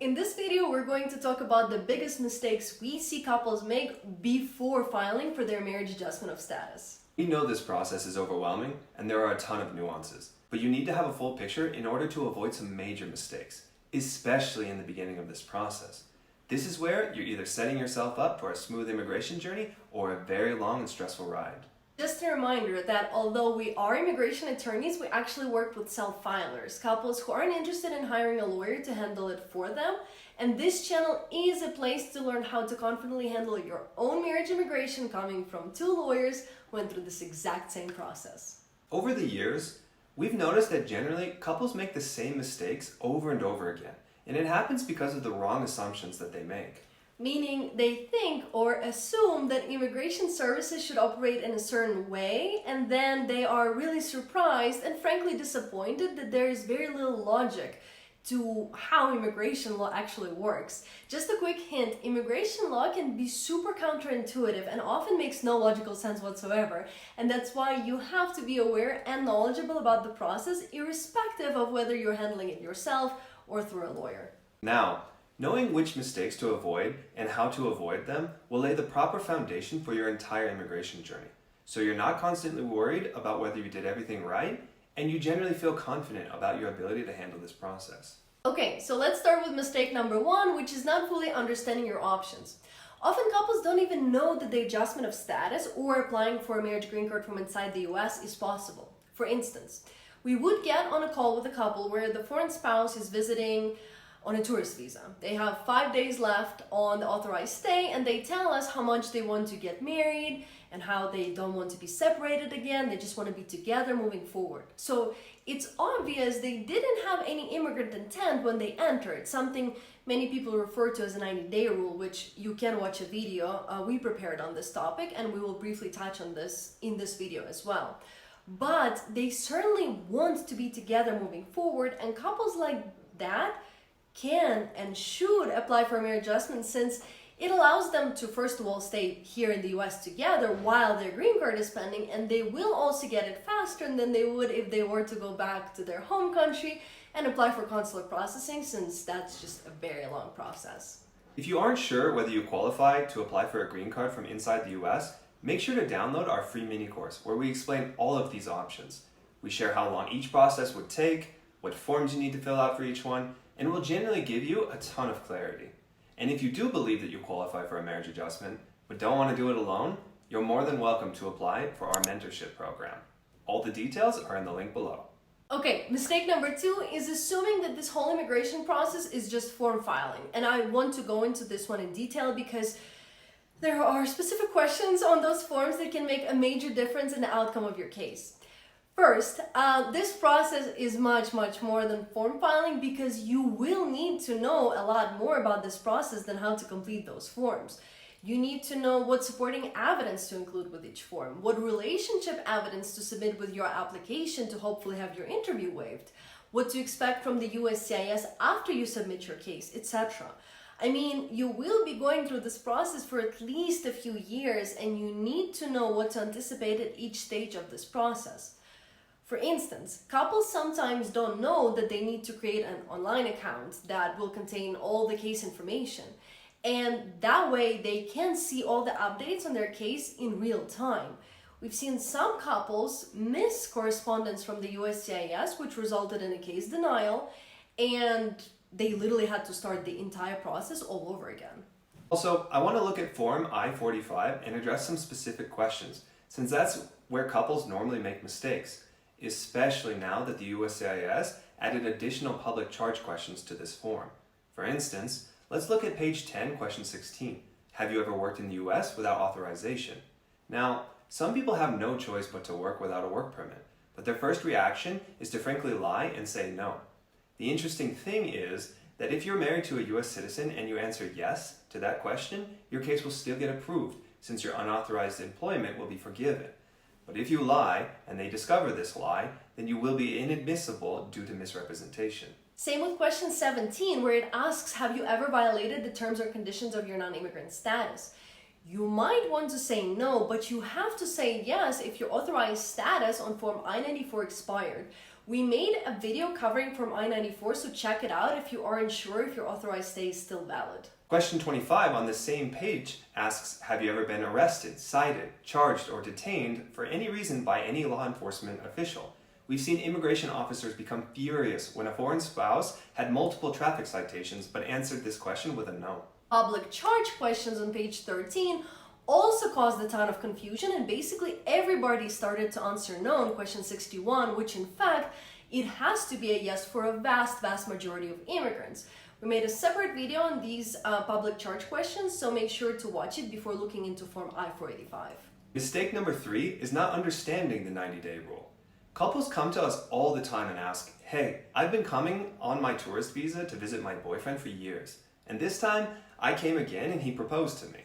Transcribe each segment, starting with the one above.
In this video, we're going to talk about the biggest mistakes we see couples make before filing for their marriage adjustment of status. We know this process is overwhelming and there are a ton of nuances, but you need to have a full picture in order to avoid some major mistakes, especially in the beginning of this process. This is where you're either setting yourself up for a smooth immigration journey or a very long and stressful ride. Just a reminder that although we are immigration attorneys, we actually work with self-filers, couples who aren't interested in hiring a lawyer to handle it for them. And this channel is a place to learn how to confidently handle your own marriage immigration coming from two lawyers who went through this exact same process. Over the years, we've noticed that generally couples make the same mistakes over and over again, and it happens because of the wrong assumptions that they make. Meaning they think or assume that immigration services should operate in a certain way, and then they are really surprised and frankly disappointed that there is very little logic to how immigration law actually works. Just a quick hint, immigration law can be super counterintuitive and often makes no logical sense whatsoever, and that's why you have to be aware and knowledgeable about the process irrespective of whether you're handling it yourself or through a lawyer. Now, knowing which mistakes to avoid and how to avoid them will lay the proper foundation for your entire immigration journey. So you're not constantly worried about whether you did everything right, and you generally feel confident about your ability to handle this process. Okay, so let's start with mistake number one, which is not fully understanding your options. Often couples don't even know that the adjustment of status or applying for a marriage green card from inside the US is possible. For instance, we would get on a call with a couple where the foreign spouse is visiting on a tourist visa. They have 5 days left on the authorized stay, and they tell us how much they want to get married and how they don't want to be separated again. They just want to be together moving forward. So it's obvious they didn't have any immigrant intent when they entered, something many people refer to as a 90-day rule, which you can watch a video we prepared on this topic, and we will briefly touch on this in this video as well. But they certainly want to be together moving forward, and couples like that can and should apply for a marriage adjustment, since it allows them to first of all stay here in the US together while their green card is pending, and they will also get it faster than they would if they were to go back to their home country and apply for consular processing, since that's just a very long process. If you aren't sure whether you qualify to apply for a green card from inside the US, make sure to download our free mini course where we explain all of these options. We share how long each process would take, what forms you need to fill out for each one, and will generally give you a ton of clarity. And if you do believe that you qualify for a marriage adjustment, but don't want to do it alone, you're more than welcome to apply for our mentorship program. All the details are in the link below. Okay, mistake number two is assuming that this whole immigration process is just form filing. And I want to go into this one in detail because there are specific questions on those forms that can make a major difference in the outcome of your case. First, this process is much more than form filing, because you will need to know a lot more about this process than how to complete those forms. You need to know what supporting evidence to include with each form, what relationship evidence to submit with your application to hopefully have your interview waived, what to expect from the USCIS after you submit your case, etc. I mean, you will be going through this process for at least a few years, and you need to know what to anticipate at each stage of this process. For instance, couples sometimes don't know that they need to create an online account that will contain all the case information, and that way they can see all the updates on their case in real time. We've seen some couples miss correspondence from the USCIS, which resulted in a case denial, and they literally had to start the entire process all over again. Also, I want to look at Form I-45 and address some specific questions, since that's where couples normally make mistakes, especially now that the USCIS added additional public charge questions to this form. For instance, let's look at page 10, question 16. Have you ever worked in the US without authorization? Now, some people have no choice but to work without a work permit, but their first reaction is to frankly lie and say no. The interesting thing is that if you're married to a US citizen and you answer yes to that question, your case will still get approved, since your unauthorized employment will be forgiven. But if you lie and they discover this lie, then you will be inadmissible due to misrepresentation. Same with question 17, where it asks, have you ever violated the terms or conditions of your non-immigrant status? You might want to say no, but you have to say yes if your authorized status on Form I-94 expired, We made a video covering Form I-94, so check it out if you aren't sure if your authorized stay is still valid. Question 25 on the same page asks, have you ever been arrested, cited, charged, or detained for any reason by any law enforcement official? We've seen immigration officers become furious when a foreign spouse had multiple traffic citations but answered this question with a no. Public charge questions on page 13 also caused a ton of confusion, and basically everybody started to answer no on question 61, which in fact, it has to be a yes for a vast majority of immigrants. We made a separate video on these public charge questions, so make sure to watch it before looking into Form I-485. Mistake number 3 is not understanding the 90-day rule. Couples come to us all the time and ask, hey, I've been coming on my tourist visa to visit my boyfriend for years, and this time I came again and he proposed to me.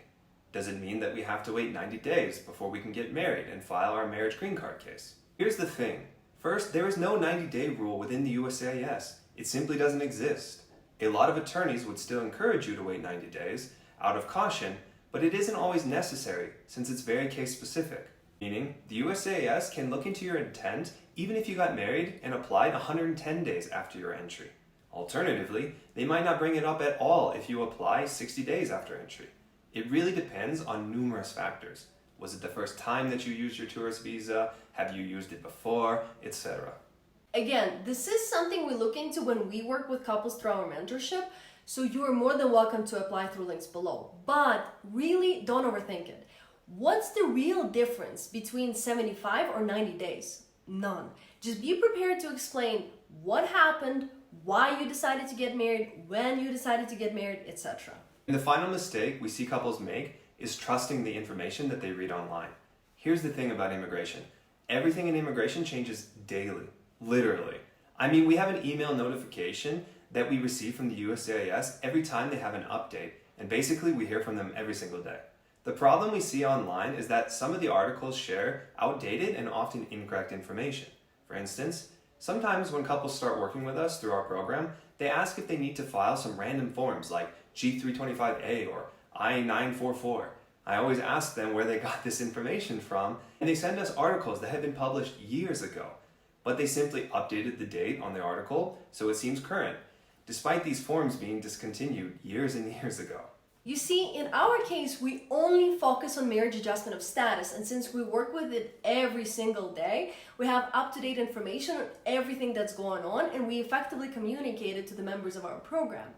Does it mean that we have to wait 90 days before we can get married and file our marriage green card case? Here's the thing. First, there is no 90-day rule within the USCIS. It simply doesn't exist. A lot of attorneys would still encourage you to wait 90 days out of caution, but it isn't always necessary since it's very case specific. Meaning, the USCIS can look into your intent even if you got married and applied 110 days after your entry. Alternatively, they might not bring it up at all if you apply 60 days after entry. It really depends on numerous factors. Was it the first time that you used your tourist visa? Have you used it before? Etc. Again, this is something we look into when we work with couples through our mentorship, so you are more than welcome to apply through links below. But really, don't overthink it. What's the real difference between 75 or 90 days? None. Just be prepared to explain what happened, why you decided to get married, when you decided to get married, etc. And the final mistake we see couples make is trusting the information that they read online. Here's the thing about immigration. Everything in immigration changes daily, literally. I mean, we have an email notification that we receive from the USCIS every time they have an update, and basically we hear from them every single day. The problem we see online is that some of the articles share outdated and often incorrect information. For instance, sometimes when couples start working with us through our program, they ask if they need to file some random forms like G325A or I-944. I always ask them where they got this information from, and they send us articles that have been published years ago, but they simply updated the date on the article so it seems current, despite these forms being discontinued years and years ago. You see, in our case, we only focus on marriage adjustment of status, and since we work with it every single day, we have up-to-date information on everything that's going on, and we effectively communicate it to the members of our program.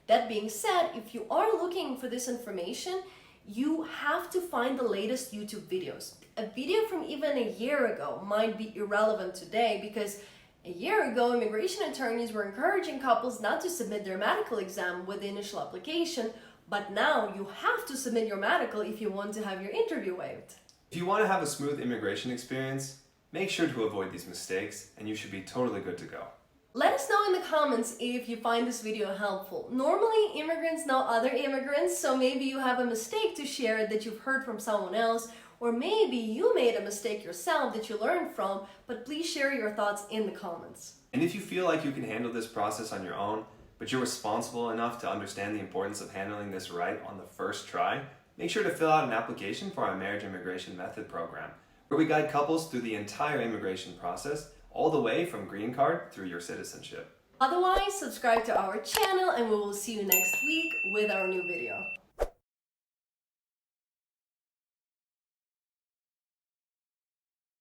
That being said, if you are looking for this information, you have to find the latest YouTube videos. A video from even a year ago might be irrelevant today because a year ago, immigration attorneys were encouraging couples not to submit their medical exam with the initial application, but now you have to submit your medical if you want to have your interview waived. If you want to have a smooth immigration experience, make sure to avoid these mistakes and you should be totally good to go. Let us know in the comments if you find this video helpful. Normally, immigrants know other immigrants, so maybe you have a mistake to share that you've heard from someone else, or maybe you made a mistake yourself that you learned from, but please share your thoughts in the comments. And if you feel like you can handle this process on your own, but you're responsible enough to understand the importance of handling this right on the first try, make sure to fill out an application for our Marriage Immigration Method program, where we guide couples through the entire immigration process, all the way from green card through your citizenship. Otherwise, subscribe to our channel and we will see you next week with our new video.